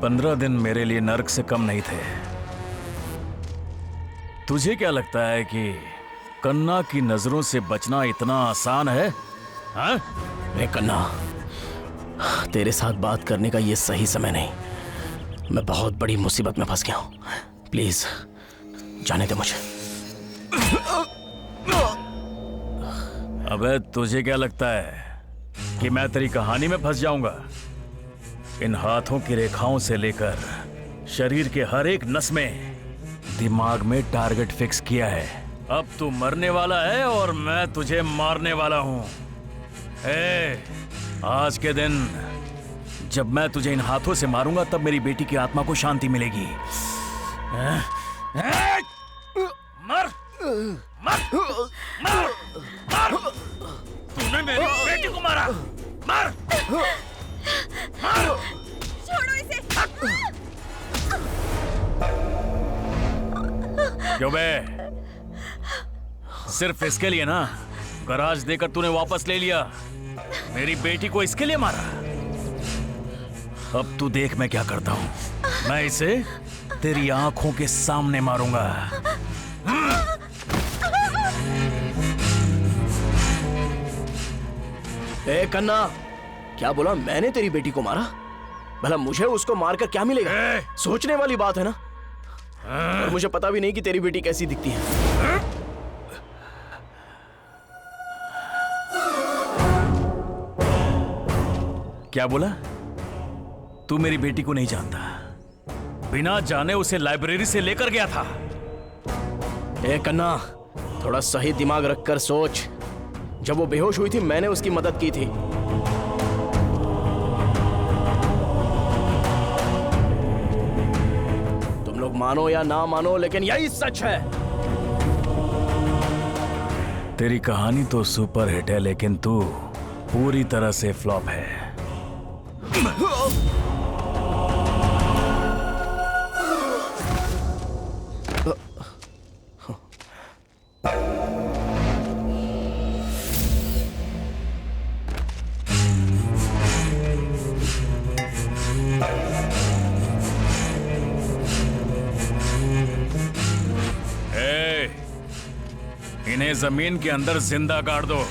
15 दिन मेरे लिए नर्क से कम नहीं थे। तुझे क्या लगता है कि कन्ना की नजरों से बचना इतना आसान है? हाँ? रे कन्ना, तेरे साथ बात करने का ये सही समय नहीं। मैं बहुत बड़ी मुसीबत में फंस गया हूं। प्लीज जाने दे मुझे। अबे तुझे क्या लगता है कि मैं तेरी कहानी में फंस जाऊंगा? इन हाथों की रेखाओं से लेकर शरीर के हर एक नस में दिमाग में टारगेट फिक्स किया है। अब तू मरने वाला है और मैं तुझे मारने वाला हूं। आज के दिन जब मैं तुझे इन हाथों से मारूंगा तब मेरी बेटी की आत्मा को शांति मिलेगी। मर मर मर मर। तूने मेरी बेटी को मारा। मर मर। छोड़ो इसे। क्यों बे? सिर्फ इसके लिए ना गराज देकर तूने वापस ले लिया। मेरी बेटी को इसके लिए मारा। अब तू देख मैं क्या करता हूं। मैं इसे तेरी आंखों के सामने मारूंगा। ए कन्ना, क्या बोला? मैंने तेरी बेटी को मारा? भला मुझे उसको मारकर क्या मिलेगा? सोचने वाली बात है ना। और मुझे पता भी नहीं कि तेरी बेटी कैसी दिखती है। क्या बोला? तू मेरी बेटी को नहीं जानता। बिना जाने उसे लाइब्रेरी से लेकर गया था। ए कन्ना, थोड़ा सही दिमाग रखकर सोच। जब वो बेहोश हुई थी मैंने उसकी मदद की थी। तुम लोग मानो या ना मानो लेकिन यही सच है। तेरी कहानी तो सुपर हिट है लेकिन तू पूरी तरह से फ्लॉप है। इन्हें जमीन के अंदर जिंदा गाड़ दो।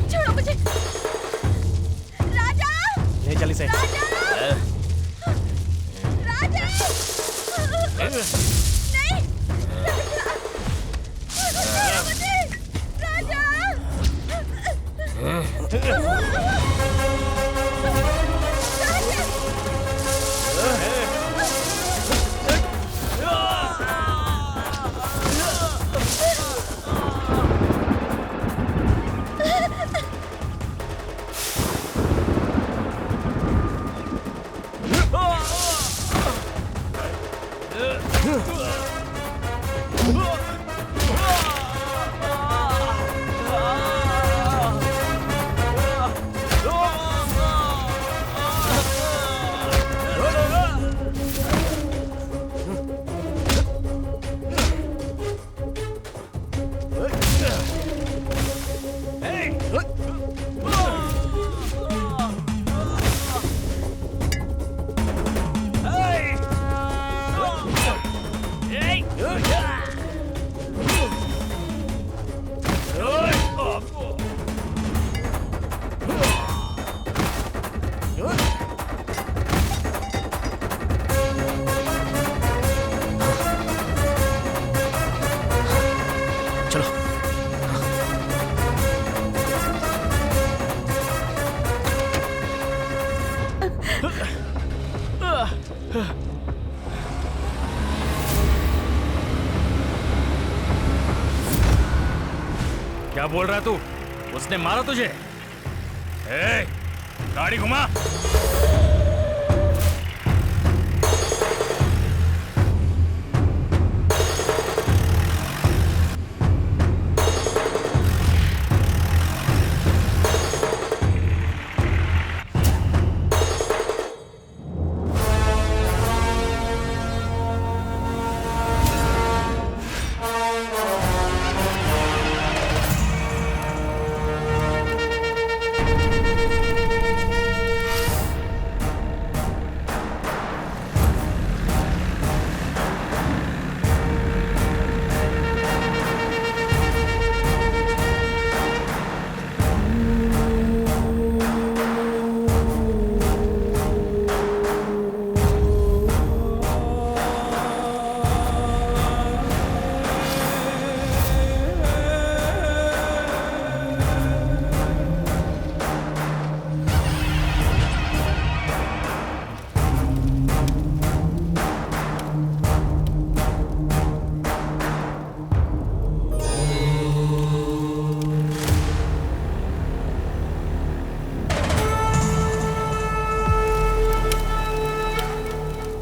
छोड़ो मुझे। राजा, ले चल इसे। राजा, राजा। नहीं, राजा, छोड़ो मुझे, राजा। क्या बोल रहा है तू? उसने मारा तुझे? ए, गाड़ी घुमा।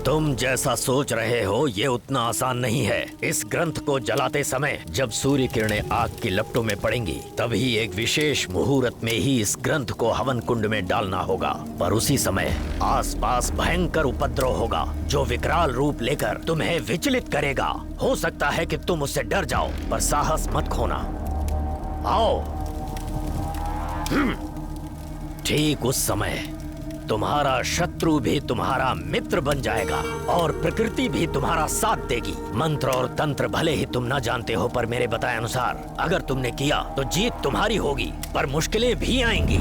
तुम जैसा सोच रहे हो ये उतना आसान नहीं है। इस ग्रंथ को जलाते समय जब सूर्य किरणें आग की लपटों में पड़ेंगी तभी एक विशेष मुहूर्त में ही इस ग्रंथ को हवन कुंड में डालना होगा। पर उसी समय आसपास भयंकर उपद्रव होगा जो विकराल रूप लेकर तुम्हें विचलित करेगा। हो सकता है कि तुम उससे डर जाओ पर साहस मत खोना। आओ। ठीक उस समय तुम्हारा शत्रु भी तुम्हारा मित्र बन जाएगा और प्रकृति भी तुम्हारा साथ देगी। मंत्र और तंत्र भले ही तुम न जानते हो पर मेरे बताए अनुसार अगर तुमने किया तो जीत तुम्हारी होगी पर मुश्किलें भी आएंगी।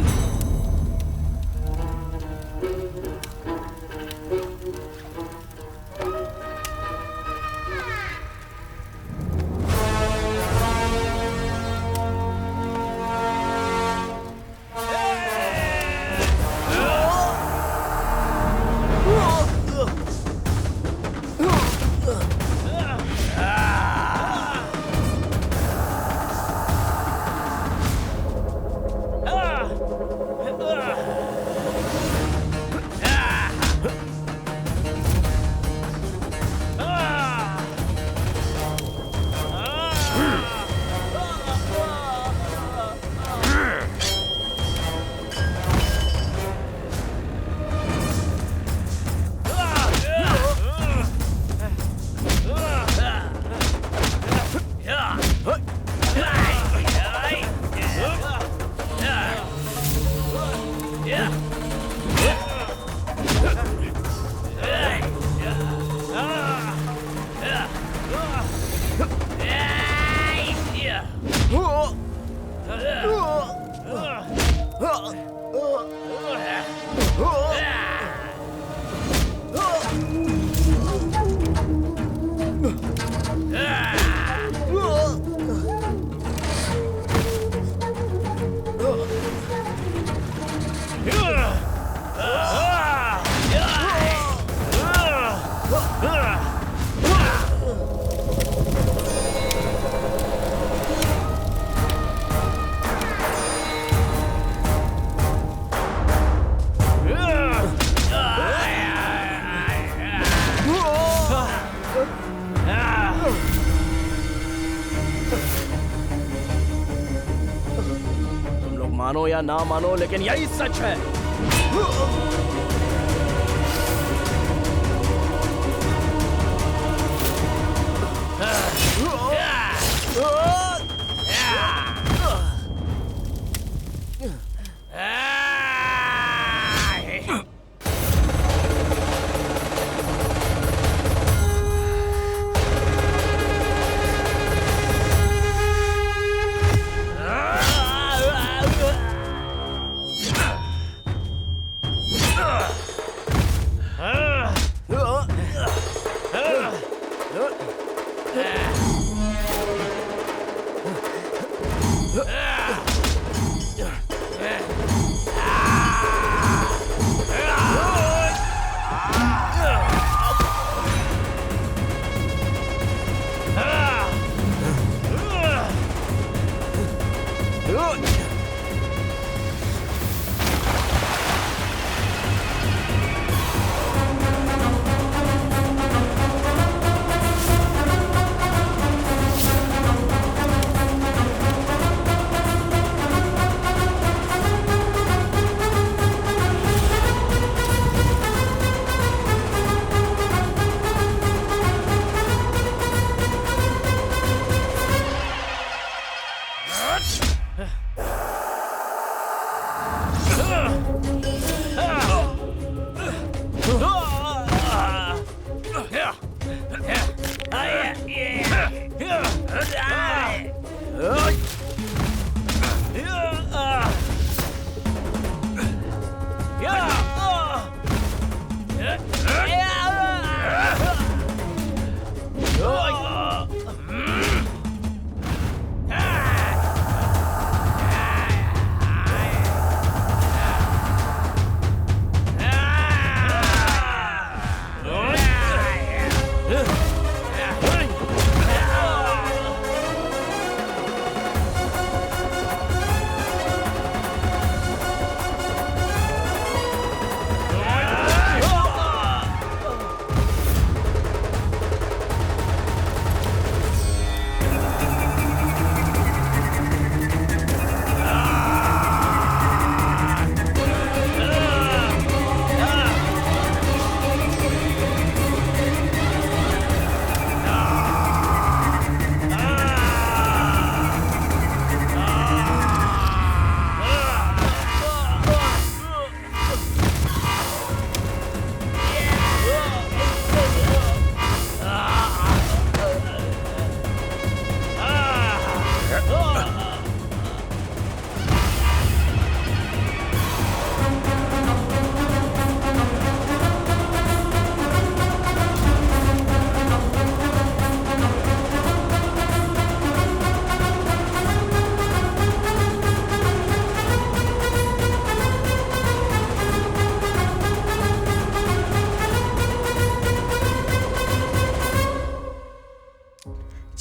मानो या ना मानो लेकिन यही सच है।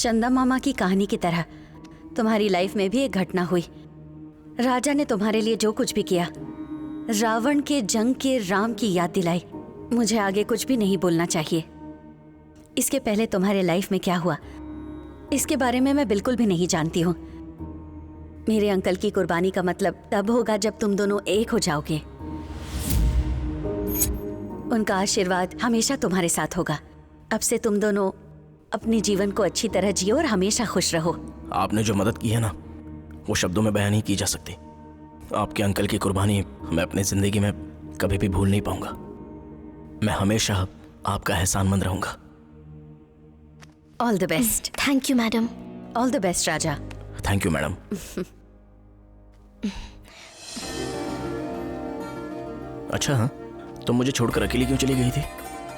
चंदा मामा की कहानी की तरह तुम्हारी लाइफ में भी एक घटना हुई। राजा ने तुम्हारे लिए जो कुछ भी किया, रावण के जंग के राम की याद दिलाई। मुझे आगे कुछ भी नहीं बोलना चाहिए। इसके पहले तुम्हारे लाइफ में क्या हुआ, इसके बारे में मैं बिल्कुल भी नहीं जानती हूँ। मेरे अंकल की कुर्बानी का मतलब तब होगा जब तुम दोनों एक हो जाओगे। उनका आशीर्वाद हमेशा तुम्हारे साथ होगा। अब से तुम दोनों अपने जीवन को अच्छी तरह जियो और हमेशा खुश रहो। आपने जो मदद की है ना, वो शब्दों में बयान नहीं की जा सकती। आपके अंकल की कुर्बानी मैं अपनी जिंदगी में कभी भी भूल नहीं पाऊंगा। मैं हमेशा आपका एहसानमंद रहूंगा। All the best. Thank you madam. All the best Raja. Thank you madam. अच्छा हाँ, तुम मुझे छोड़कर अकेली क्यों चली गई थी?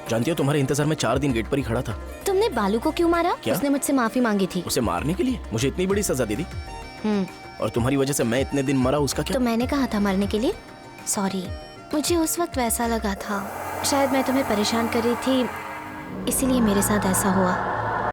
जानती हो तुम्हारे इंतजार में 4 दिन गेट पर ही खड़ा था। तुमने बालू को क्यों मारा? क्या? उसने मुझसे माफी मांगी थी। उसे मारने के लिए मुझे इतनी बड़ी सजा दे दी, और तुम्हारी वजह से मैं इतने दिन मरा, उसका क्या? तो मैंने कहा था मरने के लिए। सॉरी, मुझे उस वक्त वैसा लगा था। शायद मैं तुम्हें परेशान कर रही थी, इसीलिए मेरे साथ ऐसा हुआ।